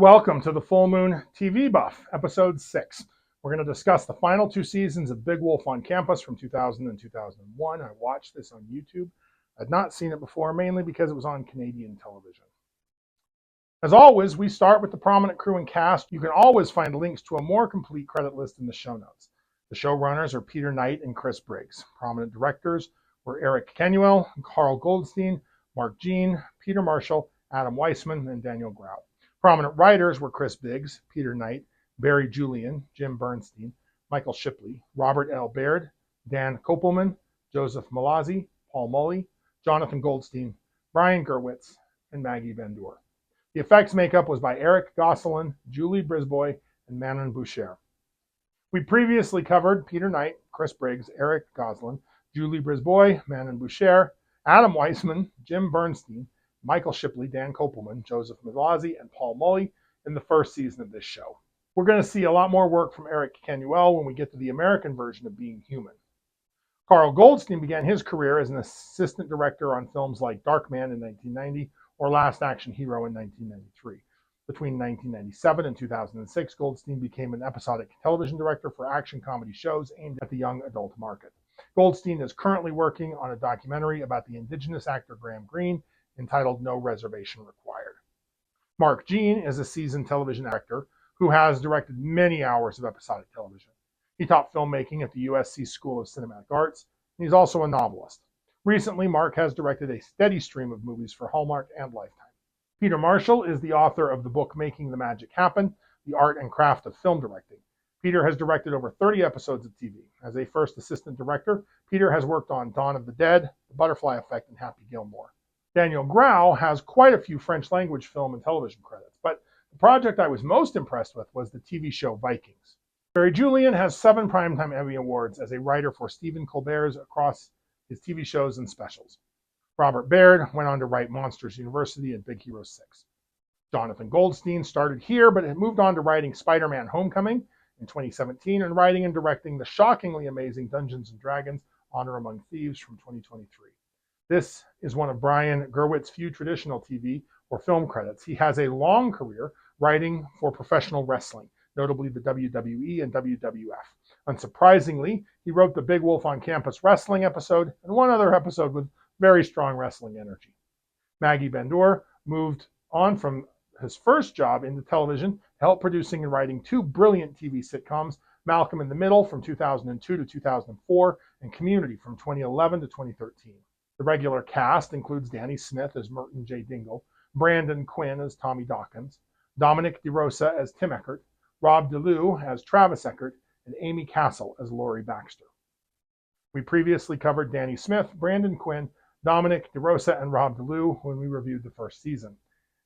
Welcome to the Full Moon TV Buff, Episode 6. We're going to discuss the final two seasons of Big Wolf on Campus from 2000 and 2001. I watched this on YouTube. I'd not seen it before, mainly because it was on Canadian television. As always, we start with the prominent crew and cast. You can always find links to a more complete credit list in the show notes. The showrunners are Peter Knight and Chris Briggs. Prominent directors were Eric Kenuel, Carl Goldstein, Mark Jean, Peter Marshall, Adam Weissman, and Daniel Grau. Prominent writers were Chris Biggs, Peter Knight, Barry Julian, Jim Bernstein, Michael Shipley, Robert L. Baird, Dan Kopelman, Joseph Malazzi, Paul Mully, Jonathan Goldstein, Brian Gerwitz, and Maggie Bendour. The effects makeup was by Eric Gosselin, Julie Brisbois, and Manon Boucher. We previously covered Peter Knight, Chris Briggs, Eric Gosselin, Julie Brisbois, Manon Boucher, Adam Weissman, Jim Bernstein, Michael Shipley, Dan Kopelman, Joseph Malazzi, and Paul Mully in the first season of this show. We're going to see a lot more work from Eric Kenuel when we get to the American version of Being Human. Carl Goldstein began his career as an assistant director on films like Darkman in 1990 or Last Action Hero in 1993. Between 1997 and 2006, Goldstein became an episodic television director for action comedy shows aimed at the young adult market. Goldstein is currently working on a documentary about the Indigenous actor Graham Greene entitled No Reservation Required. Mark Jean is a seasoned television actor who has directed many hours of episodic television. He taught filmmaking at the USC School of Cinematic Arts, and he's also a novelist. Recently, Mark has directed a steady stream of movies for Hallmark and Lifetime. Peter Marshall is the author of the book Making the Magic Happen, The Art and Craft of Film Directing. Peter has directed over 30 episodes of TV. As a first assistant director, Peter has worked on Dawn of the Dead, The Butterfly Effect, and Happy Gilmore. Daniel Grau has quite a few French language film and television credits, but the project I was most impressed with was the TV show Vikings. Barry Julian has 7 Primetime Emmy Awards as a writer for Stephen Colbert's across his TV shows and specials. Robert Baird went on to write Monsters University and Big Hero 6. Jonathan Goldstein started here, but had moved on to writing Spider-Man Homecoming in 2017 and writing and directing the shockingly amazing Dungeons & Dragons Honor Among Thieves from 2023. This is one of Brian Gerwitz's few traditional TV or film credits. He has a long career writing for professional wrestling, notably the WWE and WWF. Unsurprisingly, he wrote the Big Wolf on Campus wrestling episode and one other episode with very strong wrestling energy. Maggie Bendour moved on from his first job into television, helped producing and writing 2 brilliant TV sitcoms, Malcolm in the Middle from 2002 to 2004 and Community from 2011 to 2013. The regular cast includes Danny Smith as Merton J. Dingle, Brandon Quinn as Tommy Dawkins, Dominic DeRosa as Tim Eckert, Rob DeLue as Travis Eckert, and Amy Castle as Laurie Baxter. We previously covered Danny Smith, Brandon Quinn, Dominic DeRosa, and Rob DeLue when we reviewed the first season.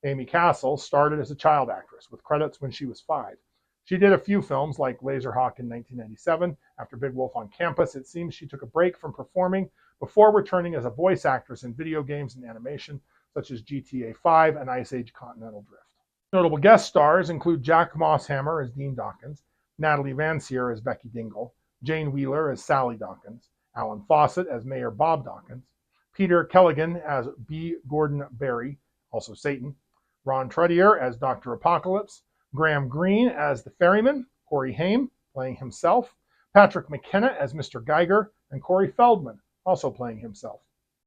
Amy Castle started as a child actress with credits when she was 5. She did a few films like Laserhawk in 1997. After Big Wolf on Campus, it seems she took a break from performing before returning as a voice actress in video games and animation such as GTA 5 and Ice Age Continental Drift. Notable guest stars include Jack Mosshammer as Dean Dawkins, Natalie Vancier as Becky Dingle, Jane Wheeler as Sally Dawkins, Alan Fawcett as Mayor Bob Dawkins, Peter Kelligan as B. Gordon Berry, also Satan, Ron Truddier as Dr. Apocalypse, Graham Greene as the Ferryman, Corey Haim playing himself, Patrick McKenna as Mr. Geiger, and Corey Feldman also playing himself.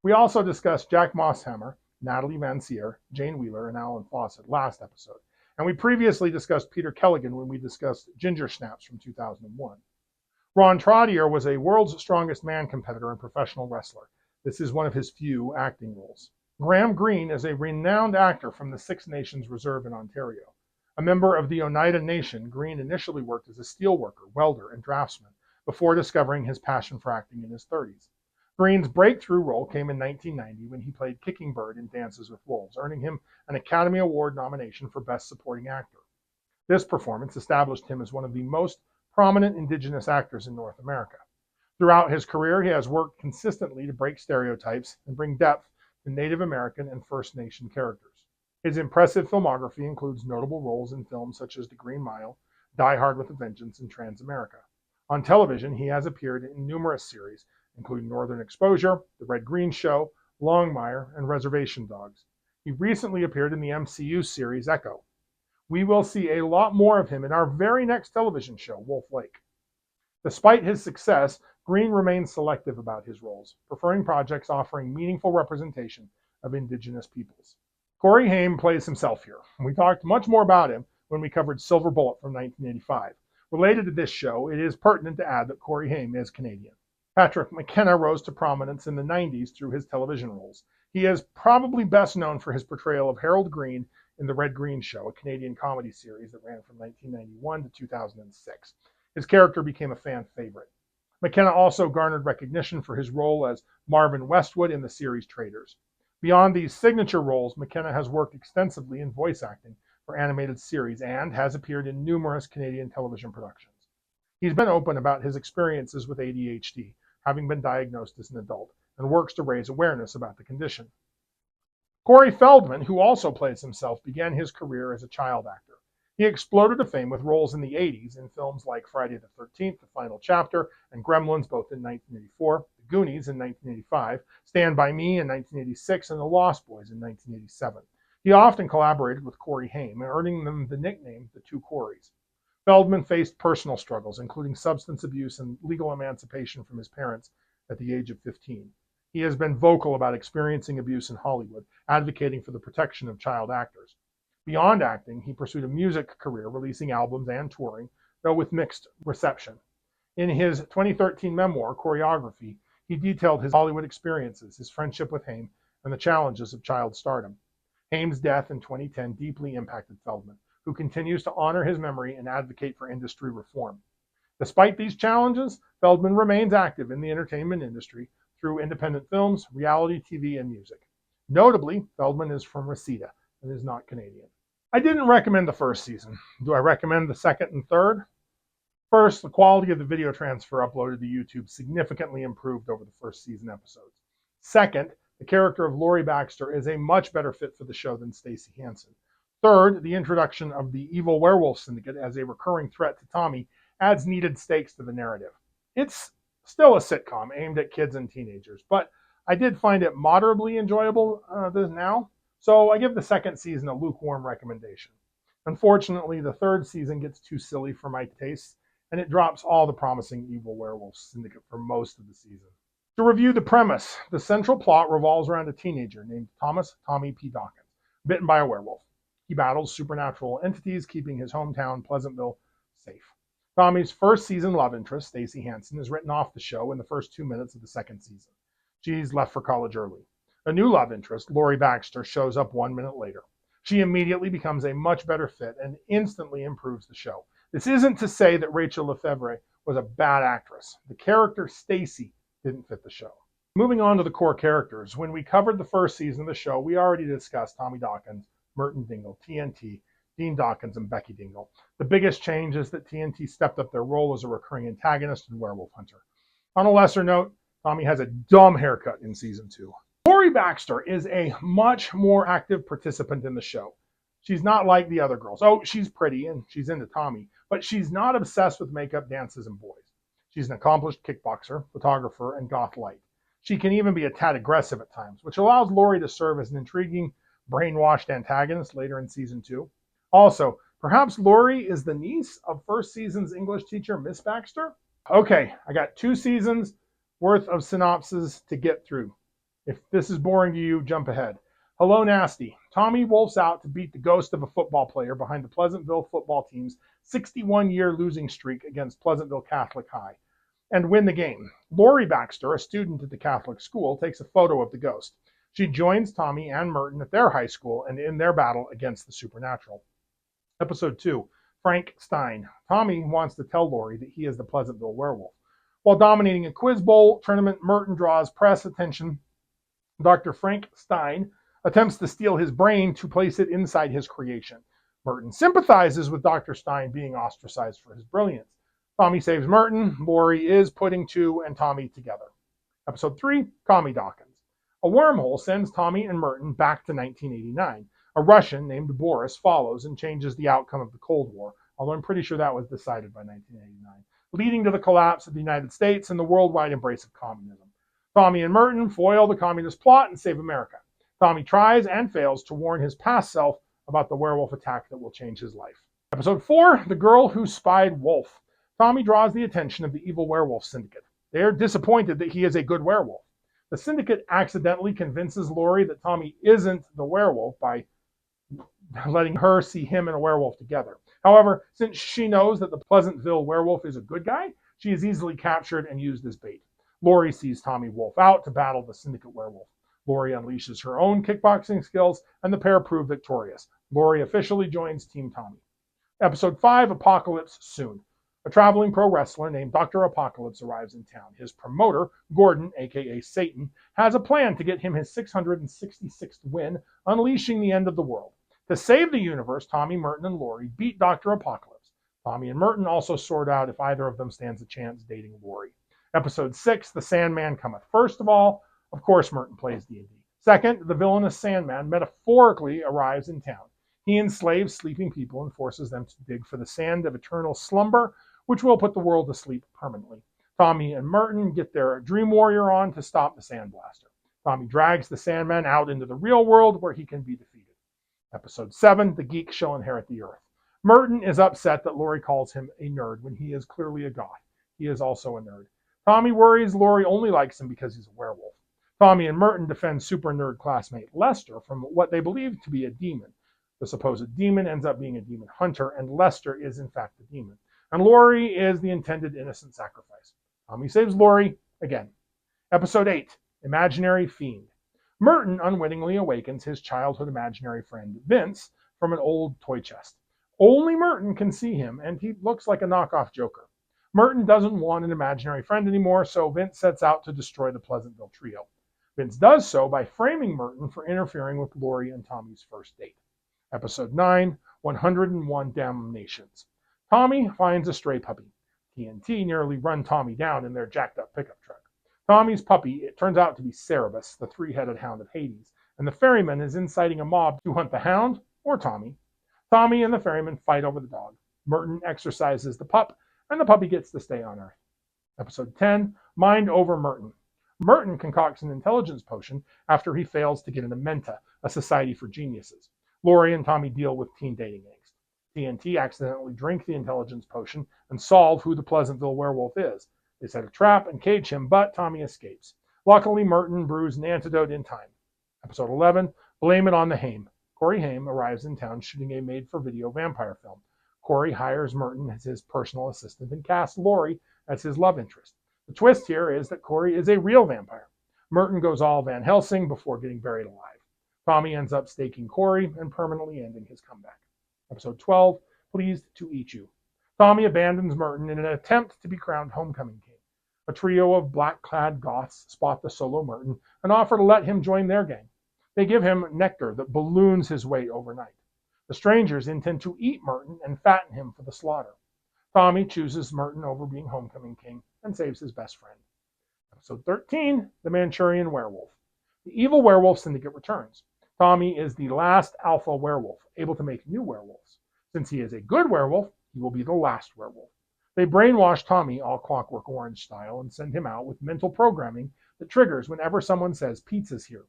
We also discussed Jack Mosshammer, Natalie Vancier, Jane Wheeler, and Alan Fawcett last episode. And we previously discussed Peter Kelligan when we discussed Ginger Snaps from 2001. Ron Trottier was a World's Strongest Man competitor and professional wrestler. This is one of his few acting roles. Graham Greene is a renowned actor from the Six Nations Reserve in Ontario. A member of the Oneida Nation, Greene initially worked as a steelworker, welder, and draftsman before discovering his passion for acting in his 30s. Greene's breakthrough role came in 1990 when he played Kicking Bird in Dances with Wolves, earning him an Academy Award nomination for Best Supporting Actor. This performance established him as one of the most prominent Indigenous actors in North America. Throughout his career, he has worked consistently to break stereotypes and bring depth to Native American and First Nation characters. His impressive filmography includes notable roles in films such as The Green Mile, Die Hard with a Vengeance, and Transamerica. On television, he has appeared in numerous series, including Northern Exposure, The Red Green Show, Longmire, and Reservation Dogs. He recently appeared in the MCU series Echo. We will see a lot more of him in our very next television show, Wolf Lake. Despite his success, Green remains selective about his roles, preferring projects offering meaningful representation of indigenous peoples. Corey Haim plays himself here. We talked much more about him when we covered Silver Bullet from 1985. Related to this show, it is pertinent to add that Corey Haim is Canadian. Patrick McKenna rose to prominence in the 90s through his television roles. He is probably best known for his portrayal of Harold Green in The Red Green Show, a Canadian comedy series that ran from 1991 to 2006. His character became a fan favorite. McKenna also garnered recognition for his role as Marvin Westwood in the series Traitors. Beyond these signature roles, McKenna has worked extensively in voice acting for animated series and has appeared in numerous Canadian television productions. He's been open about his experiences with ADHD, having been diagnosed as an adult, and works to raise awareness about the condition. Corey Feldman, who also plays himself, began his career as a child actor. He exploded to fame with roles in the 80s in films like Friday the 13th, The Final Chapter, and Gremlins both in 1984, The Goonies in 1985, Stand By Me in 1986, and The Lost Boys in 1987. He often collaborated with Corey Haim, earning them the nickname The Two Coreys. Feldman faced personal struggles, including substance abuse and legal emancipation from his parents at the age of 15. He has been vocal about experiencing abuse in Hollywood, advocating for the protection of child actors. Beyond acting, he pursued a music career, releasing albums and touring, though with mixed reception. In his 2013 memoir, Choreography, he detailed his Hollywood experiences, his friendship with Haim, and the challenges of child stardom. Haim's death in 2010 deeply impacted Feldman, who continues to honor his memory and advocate for industry reform. Despite these challenges, Feldman remains active in the entertainment industry through independent films, reality TV, and music. Notably, Feldman is from Reseda and is not Canadian. I didn't recommend the first season. Do I recommend the second and third? First, the quality of the video transfer uploaded to YouTube significantly improved over the first season episodes. Second, the character of Laurie Baxter is a much better fit for the show than Stacey Hansen. Third, the introduction of the evil werewolf syndicate as a recurring threat to Tommy adds needed stakes to the narrative. It's still a sitcom aimed at kids and teenagers, but I did find it moderately enjoyable now. So I give the second season a lukewarm recommendation. Unfortunately, the third season gets too silly for my tastes, and it drops all the promising evil werewolf syndicate for most of the season. To review the premise, the central plot revolves around a teenager named Tommy P. Dawkins, bitten by a werewolf. He battles supernatural entities, keeping his hometown, Pleasantville, safe. Tommy's first season love interest, Stacey Hansen, is written off the show in the first 2 minutes of the second season. She's left for college early. A new love interest, Laurie Baxter, shows up 1 minute later. She immediately becomes a much better fit and instantly improves the show. This isn't to say that Rachel Lefevre was a bad actress. The character Stacey didn't fit the show. Moving on to the core characters, when we covered the first season of the show, we already discussed Tommy Dawkins, Merton Dingle, TNT, Dean Dawkins, and Becky Dingle. The biggest change is that TNT stepped up their role as a recurring antagonist and werewolf hunter. On a lesser note, Tommy has a dumb haircut in season 2. Laurie Baxter is a much more active participant in the show. She's not like the other girls. Oh, she's pretty and she's into Tommy, but she's not obsessed with makeup, dances, and boys. She's an accomplished kickboxer, photographer, and goth light. She can even be a tad aggressive at times, which allows Laurie to serve as an intriguing, brainwashed antagonist later in season 2. Also, perhaps Laurie is the niece of first season's English teacher, Miss Baxter? Okay, I got 2 seasons worth of synopses to get through. If this is boring to you, jump ahead. Hello, Nasty. Tommy wolfs out to beat the ghost of a football player behind the Pleasantville football team's 61-year losing streak against Pleasantville Catholic High and win the game. Laurie Baxter, a student at the Catholic school, takes a photo of the ghost. She joins Tommy and Merton at their high school and in their battle against the supernatural. Episode 2, Frank Stein. Tommy wants to tell Laurie that he is the Pleasantville werewolf. While dominating a quiz bowl tournament, Merton draws press attention. Dr. Frank Stein attempts to steal his brain to place it inside his creation. Merton sympathizes with Dr. Stein being ostracized for his brilliance. Tommy saves Merton. Laurie is putting 2 and Tommy together. Episode 3, Tommy Dawkins. A wormhole sends Tommy and Merton back to 1989. A Russian named Boris follows and changes the outcome of the Cold War, although I'm pretty sure that was decided by 1989, leading to the collapse of the United States and the worldwide embrace of communism. Tommy and Merton foil the communist plot and save America. Tommy tries and fails to warn his past self about the werewolf attack that will change his life. Episode 4, The Girl Who Spied Wolf. Tommy draws the attention of the evil werewolf syndicate. They are disappointed that he is a good werewolf. The syndicate accidentally convinces Lori that Tommy isn't the werewolf by letting her see him and a werewolf together. However, since she knows that the Pleasantville werewolf is a good guy, she is easily captured and used as bait. Lori sees Tommy wolf out to battle the syndicate werewolf. Lori unleashes her own kickboxing skills, and the pair prove victorious. Lori officially joins Team Tommy. Episode 5, Apocalypse Soon. A traveling pro wrestler named Dr. Apocalypse arrives in town. His promoter, Gordon, aka Satan, has a plan to get him his 666th win, unleashing the end of the world. To save the universe, Tommy, Merton, and Lori beat Dr. Apocalypse. Tommy and Merton also sort out if either of them stands a chance dating Lori. Episode 6, The Sandman Cometh. First of all, of course Merton plays D&D. Second, the villainous Sandman metaphorically arrives in town. He enslaves sleeping people and forces them to dig for the sand of eternal slumber, which will put the world to sleep permanently. Tommy and Merton get their Dream Warrior on to stop the Sandblaster. Tommy drags the Sandman out into the real world where he can be defeated. Episode 7, The Geek Shall Inherit the Earth. Merton is upset that Lori calls him a nerd when he is clearly a goth. He is also a nerd. Tommy worries Lori only likes him because he's a werewolf. Tommy and Merton defend super nerd classmate Lester from what they believe to be a demon. The supposed demon ends up being a demon hunter, and Lester is in fact the demon. And Lori is the intended innocent sacrifice. Tommy saves Lori again. Episode 8, Imaginary Fiend. Merton unwittingly awakens his childhood imaginary friend Vince from an old toy chest. Only Merton can see him, and he looks like a knockoff Joker. Merton doesn't want an imaginary friend anymore, so Vince sets out to destroy the Pleasantville trio. Vince does so by framing Merton for interfering with Lori and Tommy's first date. Episode 9, 101 Damnations. Tommy finds a stray puppy. TNT nearly run Tommy down in their jacked up pickup truck. Tommy's puppy, it turns out to be Cerebus, the three-headed hound of Hades, and the ferryman is inciting a mob to hunt the hound or Tommy. Tommy and the ferryman fight over the dog. Merton exorcises the pup, and the puppy gets to stay on Earth. Episode 10, Mind Over Merton. Merton concocts an intelligence potion after he fails to get into Menta, a society for geniuses. Lori and Tommy deal with teen dating angst. TNT accidentally drink the intelligence potion and solve who the Pleasantville werewolf is. They set a trap and cage him, but Tommy escapes. Luckily, Merton brews an antidote in time. Episode 11, Blame It on the Haim. Corey Haim arrives in town shooting a made-for-video vampire film. Corey hires Merton as his personal assistant and casts Lori as his love interest. The twist here is that Corey is a real vampire. Merton goes all Van Helsing before getting buried alive. Tommy ends up staking Corey and permanently ending his comeback. Episode 12, Pleased to Eat You. Tommy abandons Merton in an attempt to be crowned homecoming king. A trio of black-clad goths spot the solo Merton and offer to let him join their gang. They give him nectar that balloons his weight overnight. The strangers intend to eat Merton and fatten him for the slaughter. Tommy chooses Merton over being homecoming king and saves his best friend. Episode 13, The Manchurian Werewolf. The evil werewolf syndicate returns. Tommy is the last alpha werewolf, able to make new werewolves. Since he is a good werewolf, he will be the last werewolf. They brainwash Tommy all Clockwork Orange style and send him out with mental programming that triggers whenever someone says pizza's here.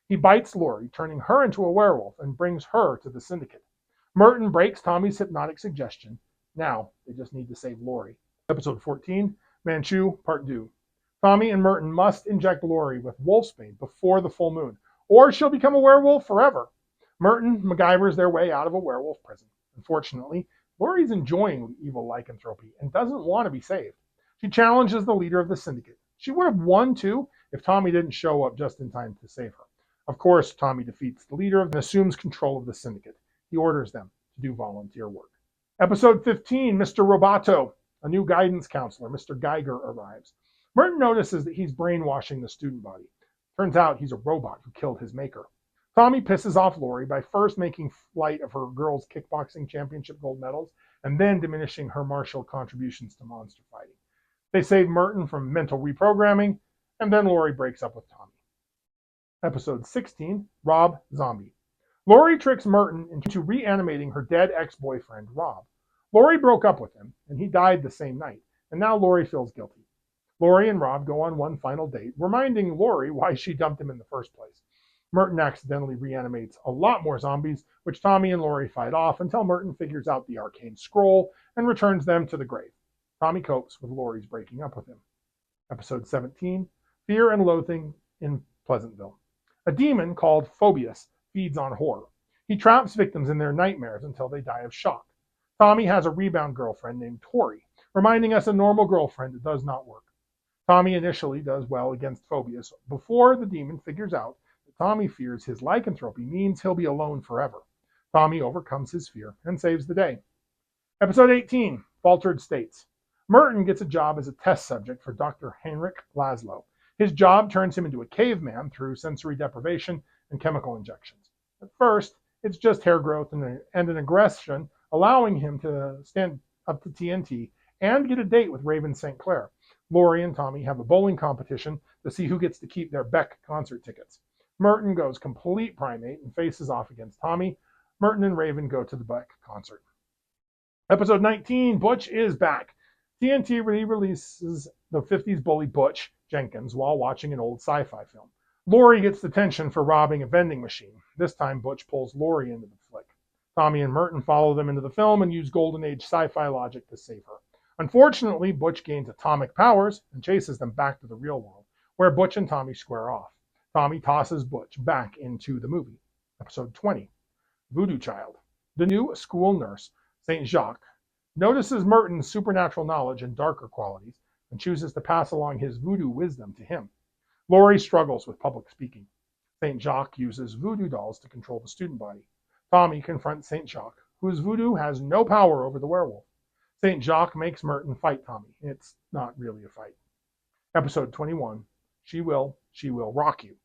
He bites Lori, turning her into a werewolf, and brings her to the syndicate. Merton breaks Tommy's hypnotic suggestion. Now, they just need to save Lori. Episode 14, Manchu, Part 2. Tommy and Merton must inject Lori with wolfsbane before the full moon, or she'll become a werewolf forever. Merton MacGyvers their way out of a werewolf prison. Unfortunately, Lori's enjoying evil lycanthropy and doesn't want to be saved. She challenges the leader of the syndicate. She would have won too if Tommy didn't show up just in time to save her. Of course, Tommy defeats the leader and assumes control of the syndicate. He orders them to do volunteer work. Episode 15, Mr. Roboto. A new guidance counselor, Mr. Geiger, arrives. Merton notices that he's brainwashing the student body. Turns out he's a robot who killed his maker. Tommy pisses off Lori by first making light of her girls' kickboxing championship gold medals and then diminishing her martial contributions to monster fighting. They save Merton from mental reprogramming, and then Lori breaks up with Tommy. Episode 16, Rob Zombie. Lori tricks Merton into reanimating her dead ex-boyfriend, Rob. Lori broke up with him, and he died the same night, and now Lori feels guilty. Lori and Rob go on one final date, reminding Lori why she dumped him in the first place. Merton accidentally reanimates a lot more zombies, which Tommy and Laurie fight off until Merton figures out the arcane scroll and returns them to the grave. Tommy copes with Laurie's breaking up with him. Episode 17, Fear and Loathing in Pleasantville. A demon called Phobius feeds on horror. He traps victims in their nightmares until they die of shock. Tommy has a rebound girlfriend named Tori, reminding us a normal girlfriend does not work. Tommy initially does well against Phobius before the demon figures out that Tommy fears his lycanthropy means he'll be alone forever. Tommy overcomes his fear and saves the day. Episode 18, Faltered States. Merton gets a job as a test subject for Dr. Heinrich Laszlo. His job turns him into a caveman through sensory deprivation and chemical injections. At first, it's just hair growth and an aggression, allowing him to stand up to TNT and get a date with Raven St. Clair. Laurie and Tommy have a bowling competition to see who gets to keep their Beck concert tickets. Merton goes complete primate and faces off against Tommy. Merton and Raven go to the Beck concert. Episode 19, Butch is back. TNT re-releases the 50s bully Butch Jenkins while watching an old sci-fi film. Laurie gets detention for robbing a vending machine. This time, Butch pulls Laurie into the flick. Tommy and Merton follow them into the film and use Golden Age sci-fi logic to save her. Unfortunately, Butch gains atomic powers and chases them back to the real world, where Butch and Tommy square off. Tommy tosses Butch back into the movie. Episode 20, Voodoo Child. The new school nurse, St. Jacques, notices Merton's supernatural knowledge and darker qualities and chooses to pass along his voodoo wisdom to him. Laurie struggles with public speaking. St. Jacques uses voodoo dolls to control the student body. Tommy confronts St. Jacques, whose voodoo has no power over the werewolf. St. Jacques makes Merton fight Tommy. It's not really a fight. Episode 21, She Will Rock You.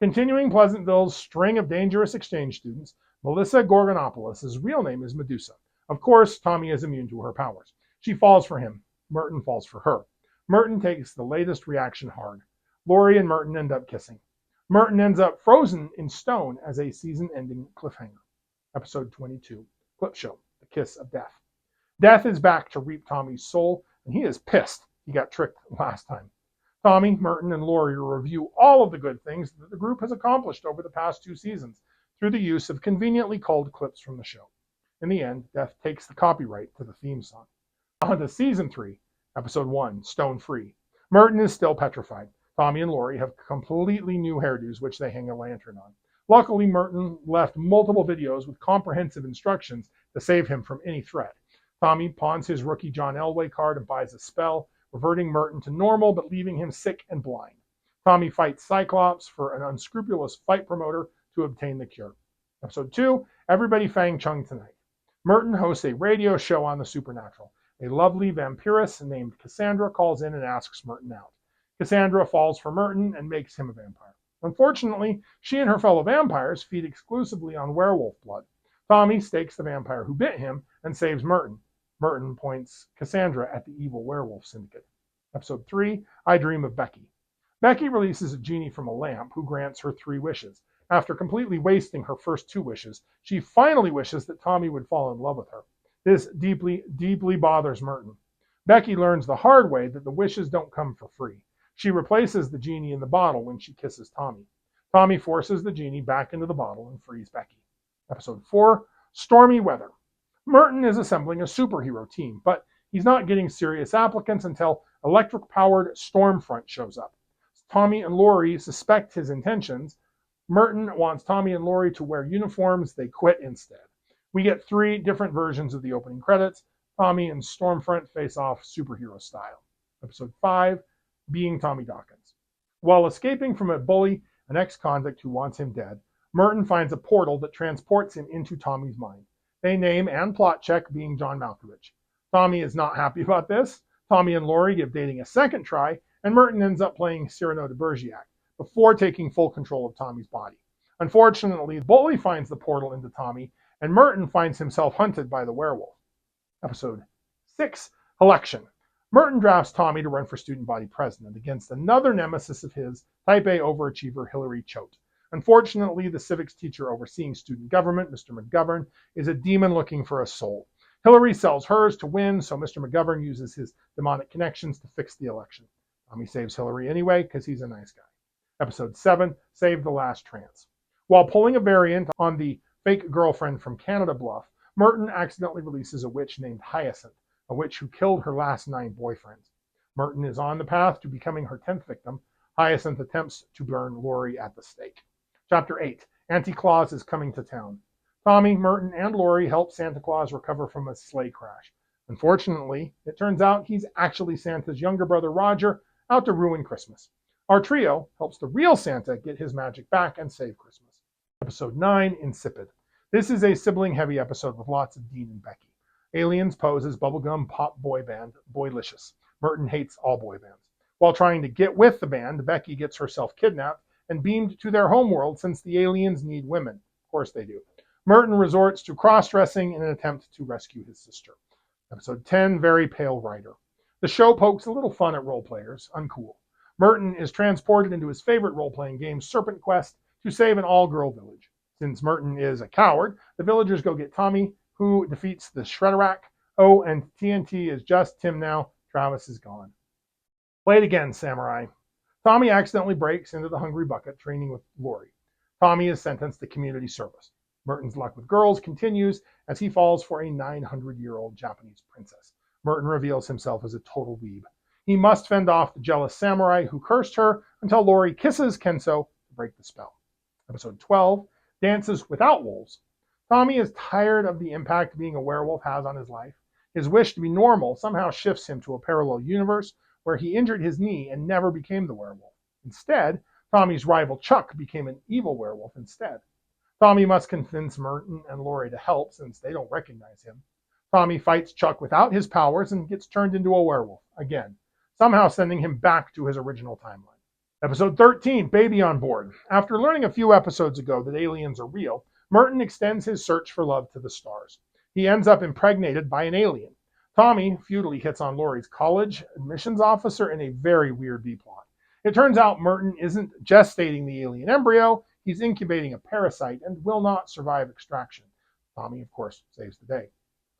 Continuing Pleasantville's string of dangerous exchange students, Melissa Gorgonopoulos' real name is Medusa. Of course, Tommy is immune to her powers. She falls for him. Merton falls for her. Merton takes the latest reaction hard. Laurie and Merton end up kissing. Merton ends up frozen in stone as a season-ending cliffhanger. Episode 22, Clip Show, The Kiss of Death. Death is back to reap Tommy's soul, and he is pissed he got tricked last time. Tommy, Merton, and Laurie review all of the good things that the group has accomplished over the past 2 seasons through the use of conveniently culled clips from the show. In the end, Death takes the copyright to the theme song. On to Season 3, Episode 1, Stone Free. Merton is still petrified. Tommy and Laurie have completely new hairdos, which they hang a lantern on. Luckily, Merton left multiple videos with comprehensive instructions to save him from any threat. Tommy pawns his rookie John Elway card and buys a spell, reverting Merton to normal but leaving him sick and blind. Tommy fights Cyclops for an unscrupulous fight promoter to obtain the cure. Episode 2, Everybody Fang Chung Tonight. Merton hosts a radio show on the supernatural. A lovely vampiress named Cassandra calls in and asks Merton out. Cassandra falls for Merton and makes him a vampire. Unfortunately, she and her fellow vampires feed exclusively on werewolf blood. Tommy stakes the vampire who bit him and saves Merton. Merton points Cassandra at the evil werewolf syndicate. Episode 3, I Dream of Becky. Becky releases a genie from a lamp who grants her 3 wishes. After completely wasting her first 2 wishes, she finally wishes that Tommy would fall in love with her. This deeply, deeply bothers Merton. Becky learns the hard way that the wishes don't come for free. She replaces the genie in the bottle when she kisses Tommy. Tommy forces the genie back into the bottle and frees Becky. Episode 4, Stormy Weather. Merton is assembling a superhero team, but he's not getting serious applicants until electric-powered Stormfront shows up. Tommy and Laurie suspect his intentions. Merton wants Tommy and Laurie to wear uniforms. They quit instead. We get 3 different versions of the opening credits. Tommy and Stormfront face off superhero style. Episode 5, Being Tommy Dawkins. While escaping from a bully, an ex-convict who wants him dead, Merton finds a portal that transports him into Tommy's mind. They name and plot check Being John Malkovich. Tommy is not happy about this. Tommy and Laurie give dating a second try, and Merton ends up playing Cyrano de Bergerac before taking full control of Tommy's body. Unfortunately, the bully finds the portal into Tommy, and Merton finds himself hunted by the werewolf. Episode 6, Election. Merton drafts Tommy to run for student body president against another nemesis of his, type A overachiever Hillary Choate. Unfortunately, the civics teacher overseeing student government, Mr. McGovern, is a demon looking for a soul. Hillary sells hers to win, so Mr. McGovern uses his demonic connections to fix the election. Tommy saves Hillary anyway because he's a nice guy. Episode 7, Save the Last Trance. While pulling a variant on the fake girlfriend from Canada bluff, Merton accidentally releases a witch named Hyacinth, a witch who killed her last 9 boyfriends. Merton is on the path to becoming her 10th victim. Hyacinth attempts to burn Laurie at the stake. Chapter 8. Auntie Claus is coming to town. Tommy, Merton, and Laurie help Santa Claus recover from a sleigh crash. Unfortunately, it turns out he's actually Santa's younger brother Roger, out to ruin Christmas. Our trio helps the real Santa get his magic back and save Christmas. Episode 9, Insipid. This is a sibling-heavy episode with lots of Dean and Becky. Aliens pose as bubblegum pop boy band Boylicious. Merton hates all boy bands. While trying to get with the band, Becky gets herself kidnapped and beamed to their homeworld since the aliens need women. Of course they do. Merton resorts to cross-dressing in an attempt to rescue his sister. Episode 10, Very Pale Rider. The show pokes a little fun at role players, uncool. Merton is transported into his favorite role-playing game, Serpent Quest, to save an all-girl village. Since Merton is a coward, the villagers go get Tommy, who defeats the Shredderack. Oh, and TNT is just Tim now. Travis is gone. Play it again, Samurai. Tommy accidentally breaks into the Hungry Bucket, training with Laurie. Tommy is sentenced to community service. Merton's luck with girls continues as he falls for a 900-year-old Japanese princess. Merton reveals himself as a total weeb. He must fend off the jealous samurai who cursed her until Laurie kisses Kenso to break the spell. Episode 12, Dances Without Wolves. Tommy is tired of the impact being a werewolf has on his life. His wish to be normal somehow shifts him to a parallel universe where he injured his knee and never became the werewolf. Instead, Tommy's rival Chuck became an evil werewolf instead. Tommy must convince Merton and Laurie to help since they don't recognize him. Tommy fights Chuck without his powers and gets turned into a werewolf again, somehow sending him back to his original timeline. Episode 13, Baby on Board. After learning a few episodes ago that aliens are real, Merton extends his search for love to the stars. He ends up impregnated by an alien. Tommy futilely hits on Laurie's college admissions officer in a very weird B-plot. It turns out Merton isn't gestating the alien embryo, he's incubating a parasite and will not survive extraction. Tommy, of course, saves the day.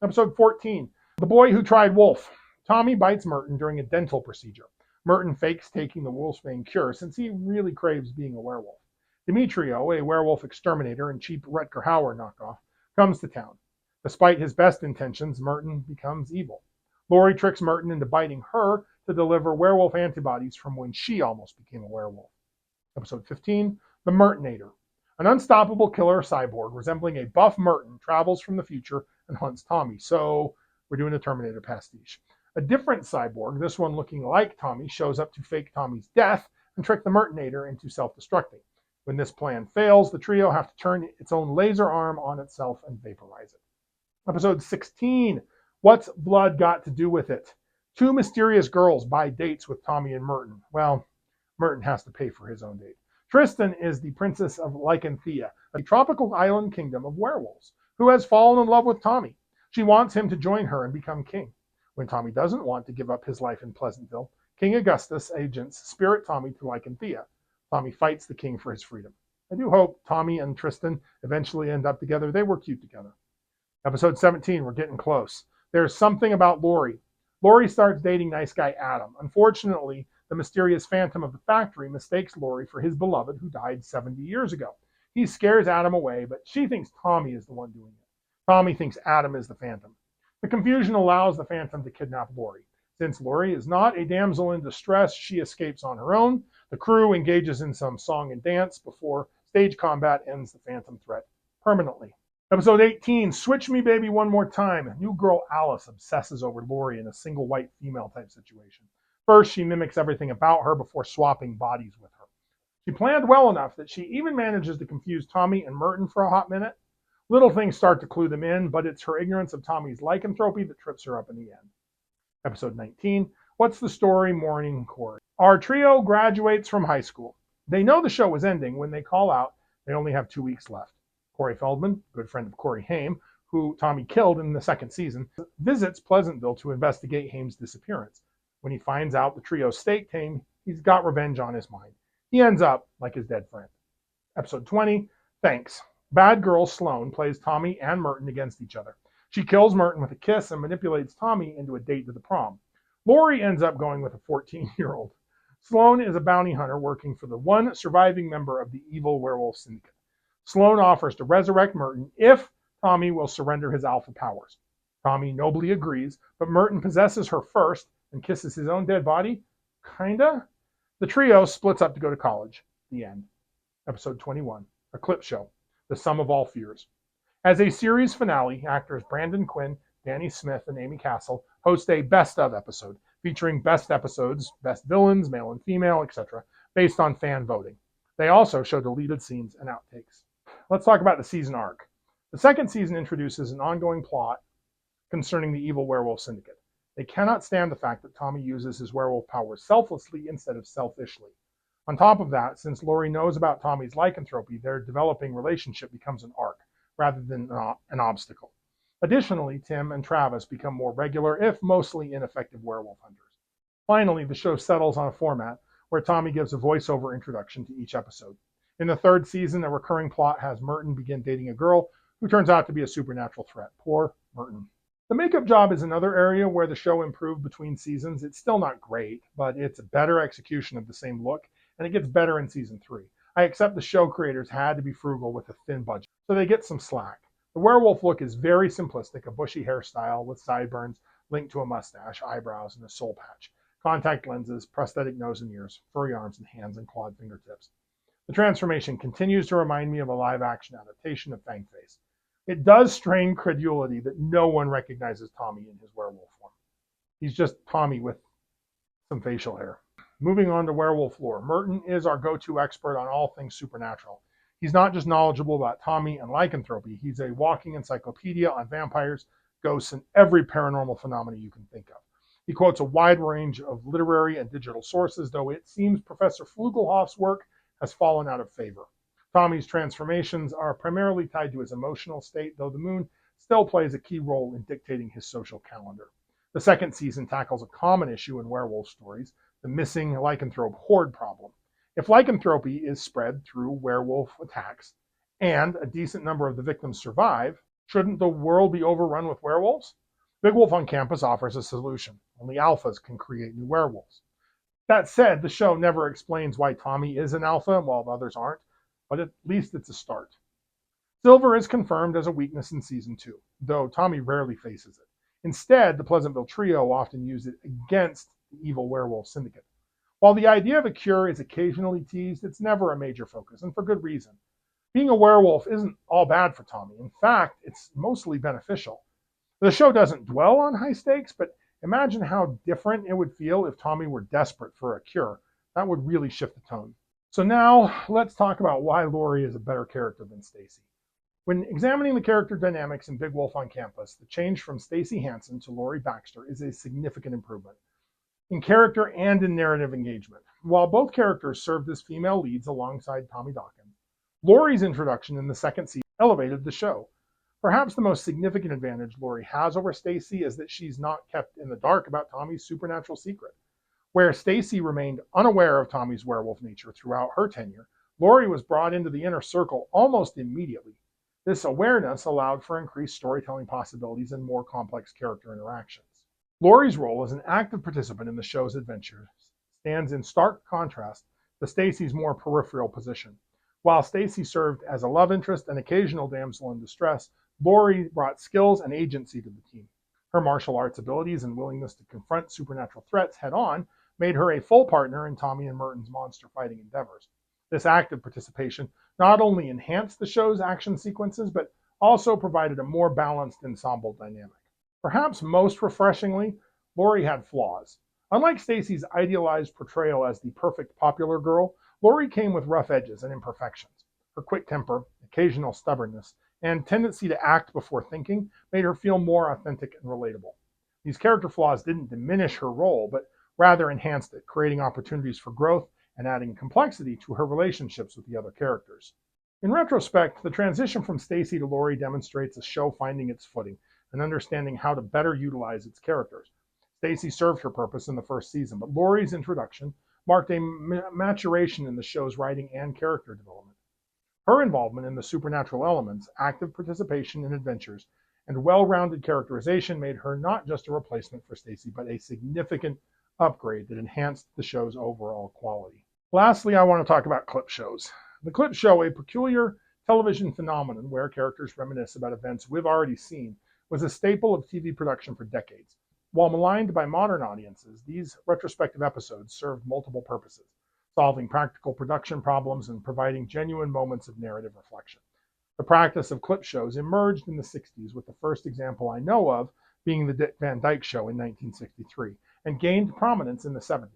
Episode 14, The Boy Who Tried Wolf. Tommy bites Merton during a dental procedure. Merton fakes taking the wolfsbane cure since he really craves being a werewolf. Demetrio, a werewolf exterminator and cheap Rutger Hauer knockoff, comes to town. Despite his best intentions, Merton becomes evil. Laurie tricks Merton into biting her to deliver werewolf antibodies from when she almost became a werewolf. Episode 15, The Mertonator. An unstoppable killer cyborg resembling a buff Merton travels from the future and hunts Tommy. So we're doing a Terminator pastiche. A different cyborg, this one looking like Tommy, shows up to fake Tommy's death and trick the Mertonator into self-destructing. When this plan fails, the trio have to turn its own laser arm on itself and vaporize it. Episode 16, What's Blood Got to Do with It? 2 mysterious girls buy dates with Tommy and Merton. Well, Merton has to pay for his own date. Tristan is the princess of Lycanthropy, a tropical island kingdom of werewolves, who has fallen in love with Tommy. She wants him to join her and become king. When Tommy doesn't want to give up his life in Pleasantville, King Augustus agents spirit Tommy to Lycanthropy. Tommy fights the king for his freedom. I do hope Tommy and Tristan eventually end up together. They were cute together. Episode 17, we're getting close. There's something about Laurie. Laurie starts dating nice guy Adam. Unfortunately, the mysterious phantom of the factory mistakes Laurie for his beloved who died 70 years ago. He scares Adam away, but she thinks Tommy is the one doing it. Tommy thinks Adam is the phantom. The confusion allows the phantom to kidnap Laurie. Since Laurie is not a damsel in distress, she escapes on her own. The crew engages in some song and dance before stage combat ends the phantom threat permanently. Episode 18, Switch Me Baby One More Time. New girl Alice obsesses over Laurie in a single white female type situation. First, she mimics everything about her before swapping bodies with her. She planned well enough that she even manages to confuse Tommy and Merton for a hot minute. Little things start to clue them in, but it's her ignorance of Tommy's lycanthropy that trips her up in the end. Episode 19, What's the Story, Morning Court? Our trio graduates from high school. They know the show is ending when they call out they only have 2 weeks left. Corey Feldman, good friend of Corey Haim, who Tommy killed in the second season, visits Pleasantville to investigate Haim's disappearance. When he finds out the trio staked Haim, he's got revenge on his mind. He ends up like his dead friend. Episode 20, Thanks. Bad girl Sloane plays Tommy and Merton against each other. She kills Merton with a kiss and manipulates Tommy into a date to the prom. Laurie ends up going with a 14-year-old. Sloane is a bounty hunter working for the one surviving member of the evil werewolf syndicate. Sloan offers to resurrect Merton if Tommy will surrender his alpha powers. Tommy nobly agrees, but Merton possesses her first and kisses his own dead body? Kinda? The trio splits up to go to college. The end. Episode 21, a clip show, The Sum of All Fears. As a series finale, actors Brandon Quinn, Danny Smith, and Amy Castle host a best of episode featuring best episodes, best villains, male and female, etc., based on fan voting. They also show deleted scenes and outtakes. Let's talk about the season arc. The second season introduces an ongoing plot concerning the evil werewolf syndicate. They cannot stand the fact that Tommy uses his werewolf powers selflessly instead of selfishly. On top of that, since Lori knows about Tommy's lycanthropy, their developing relationship becomes an arc rather than an obstacle. Additionally, Tim and Travis become more regular, if mostly ineffective, werewolf hunters. Finally, the show settles on a format where Tommy gives a voiceover introduction to each episode. In the third season, a recurring plot has Merton begin dating a girl who turns out to be a supernatural threat. Poor Merton. The makeup job is another area where the show improved between seasons. It's still not great, but it's a better execution of the same look, and it gets better in season 3. I accept the show creators had to be frugal with a thin budget, so they get some slack. The werewolf look is very simplistic, a bushy hairstyle with sideburns linked to a mustache, eyebrows, and a soul patch, contact lenses, prosthetic nose and ears, furry arms and hands, and clawed fingertips. The transformation continues to remind me of a live-action adaptation of Fangface. It does strain credulity that no one recognizes Tommy in his werewolf form. He's just Tommy with some facial hair. Moving on to Werewolf Lore. Merton is our go-to expert on all things supernatural. He's not just knowledgeable about Tommy and lycanthropy, he's a walking encyclopedia on vampires, ghosts, and every paranormal phenomenon you can think of. He quotes a wide range of literary and digital sources, though it seems Professor Flugelhof's work has fallen out of favor. Tommy's transformations are primarily tied to his emotional state, though the moon still plays a key role in dictating his social calendar. The second season tackles a common issue in werewolf stories, the missing lycanthrope horde problem. If lycanthropy is spread through werewolf attacks and a decent number of the victims survive, shouldn't the world be overrun with werewolves? Big Wolf on Campus offers a solution. Only alphas can create new werewolves. That said, the show never explains why Tommy is an alpha while the others aren't, but at least it's a start. Silver is confirmed as a weakness in season 2, though Tommy rarely faces it. Instead, the Pleasantville trio often use it against the evil werewolf syndicate. While the idea of a cure is occasionally teased, it's never a major focus, and for good reason. Being a werewolf isn't all bad for Tommy. In fact, it's mostly beneficial. The show doesn't dwell on high stakes, but imagine how different it would feel if Tommy were desperate for a cure. That would really shift the tone. So now, let's talk about why Lori is a better character than Stacey. When examining the character dynamics in Big Wolf on Campus, the change from Stacey Hansen to Lori Baxter is a significant improvement in character and in narrative engagement. While both characters served as female leads alongside Tommy Dawkins, Lori's introduction in the second season elevated the show. Perhaps the most significant advantage Lori has over Stacey is that she's not kept in the dark about Tommy's supernatural secret. Where Stacey remained unaware of Tommy's werewolf nature throughout her tenure, Lori was brought into the inner circle almost immediately. This awareness allowed for increased storytelling possibilities and more complex character interactions. Lori's role as an active participant in the show's adventures stands in stark contrast to Stacey's more peripheral position. While Stacey served as a love interest and occasional damsel in distress, Lori brought skills and agency to the team. Her martial arts abilities and willingness to confront supernatural threats head-on made her a full partner in Tommy and Merton's monster fighting endeavors. This active participation not only enhanced the show's action sequences, but also provided a more balanced ensemble dynamic. Perhaps most refreshingly, Lori had flaws. Unlike Stacey's idealized portrayal as the perfect popular girl, Lori came with rough edges and imperfections. Her quick temper, occasional stubbornness, and tendency to act before thinking made her feel more authentic and relatable. These character flaws didn't diminish her role, but rather enhanced it, creating opportunities for growth and adding complexity to her relationships with the other characters. In retrospect, the transition from Stacey to Lori demonstrates a show finding its footing and understanding how to better utilize its characters. Stacey served her purpose in the first season, but Lori's introduction marked a maturation in the show's writing and character development. Her involvement in the supernatural elements, active participation in adventures, and well-rounded characterization made her not just a replacement for Stacey, but a significant upgrade that enhanced the show's overall quality. Lastly, I want to talk about clip shows. The clip show, a peculiar television phenomenon where characters reminisce about events we've already seen was a staple of TV production for decades. While maligned by modern audiences, these retrospective episodes served multiple purposes, solving practical production problems and providing genuine moments of narrative reflection. The practice of clip shows emerged in the 60s, with the first example I know of being the Dick Van Dyke Show in 1963, and gained prominence in the 70s.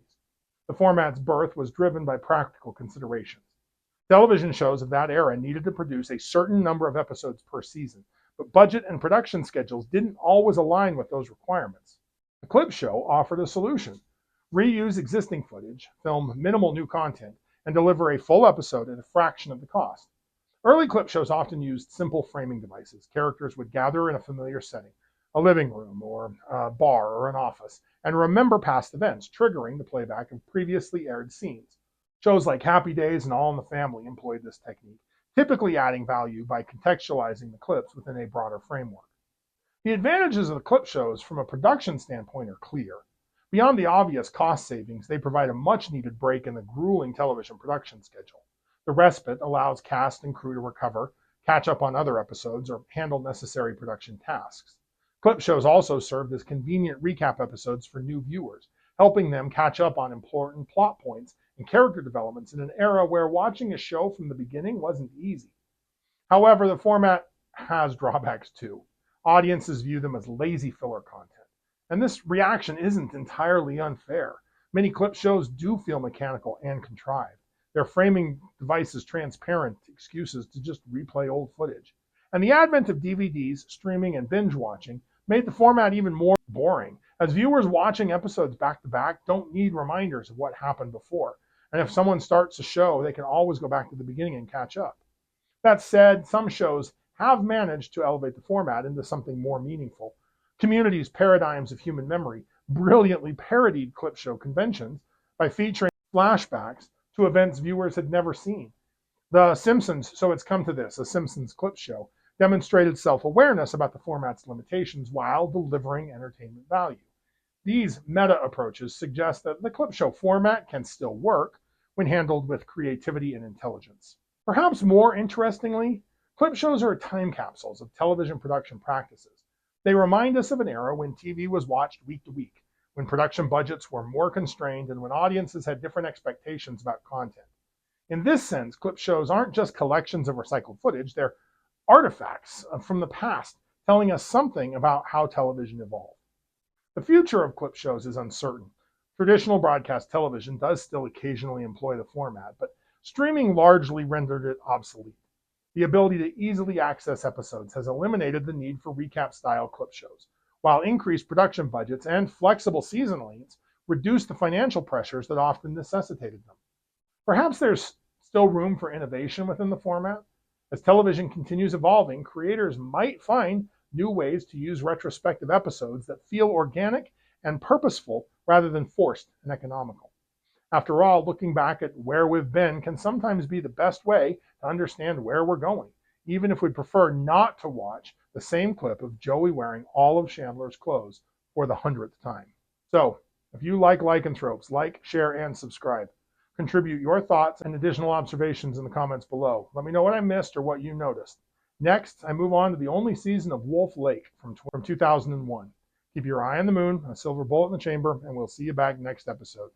The format's birth was driven by practical considerations. Television shows of that era needed to produce a certain number of episodes per season, but budget and production schedules didn't always align with those requirements. The clip show offered a solution: reuse existing footage, film minimal new content, and deliver a full episode at a fraction of the cost. Early clip shows often used simple framing devices. Characters would gather in a familiar setting, a living room or a bar or an office, and remember past events, triggering the playback of previously aired scenes. Shows like Happy Days and All in the Family employed this technique, typically adding value by contextualizing the clips within a broader framework. The advantages of the clip shows from a production standpoint are clear. Beyond the obvious cost savings, they provide a much-needed break in the grueling television production schedule. The respite allows cast and crew to recover, catch up on other episodes, or handle necessary production tasks. Clip shows also served as convenient recap episodes for new viewers, helping them catch up on important plot points and character developments in an era where watching a show from the beginning wasn't easy. However, the format has drawbacks too. Audiences view them as lazy filler content, and this reaction isn't entirely unfair. Many clip shows do feel mechanical and contrived. Their framing devices transparent excuses to just replay old footage. And the advent of DVDs, streaming, and binge watching made the format even more boring, as viewers watching episodes back to back don't need reminders of what happened before. And if someone starts a show, they can always go back to the beginning and catch up. That said, some shows have managed to elevate the format into something more meaningful. Community's Paradigms of Human Memory brilliantly parodied clip show conventions by featuring flashbacks to events viewers had never seen. The Simpsons, So It's Come to This, a Simpsons clip show, demonstrated self-awareness about the format's limitations while delivering entertainment value. These meta approaches suggest that the clip show format can still work when handled with creativity and intelligence. Perhaps more interestingly, clip shows are time capsules of television production practices. They remind us of an era when TV was watched week to week, when production budgets were more constrained, and when audiences had different expectations about content. In this sense, clip shows aren't just collections of recycled footage, they're artifacts from the past telling us something about how television evolved. The future of clip shows is uncertain. Traditional broadcast television does still occasionally employ the format, but streaming largely rendered it obsolete. The ability to easily access episodes has eliminated the need for recap-style clip shows, while increased production budgets and flexible season lengths reduce the financial pressures that often necessitated them. Perhaps there's still room for innovation within the format. As television continues evolving, creators might find new ways to use retrospective episodes that feel organic and purposeful rather than forced and economical. After all, looking back at where we've been can sometimes be the best way to understand where we're going, even if we'd prefer not to watch the same clip of Joey wearing all of Chandler's clothes for the 100th time. So, if you like lycanthropes, like, share, and subscribe. Contribute your thoughts and additional observations in the comments below. Let me know what I missed or what you noticed. Next, I move on to the only season of Wolf Lake from 2001. Keep your eye on the moon, a silver bullet in the chamber, and we'll see you back next episode.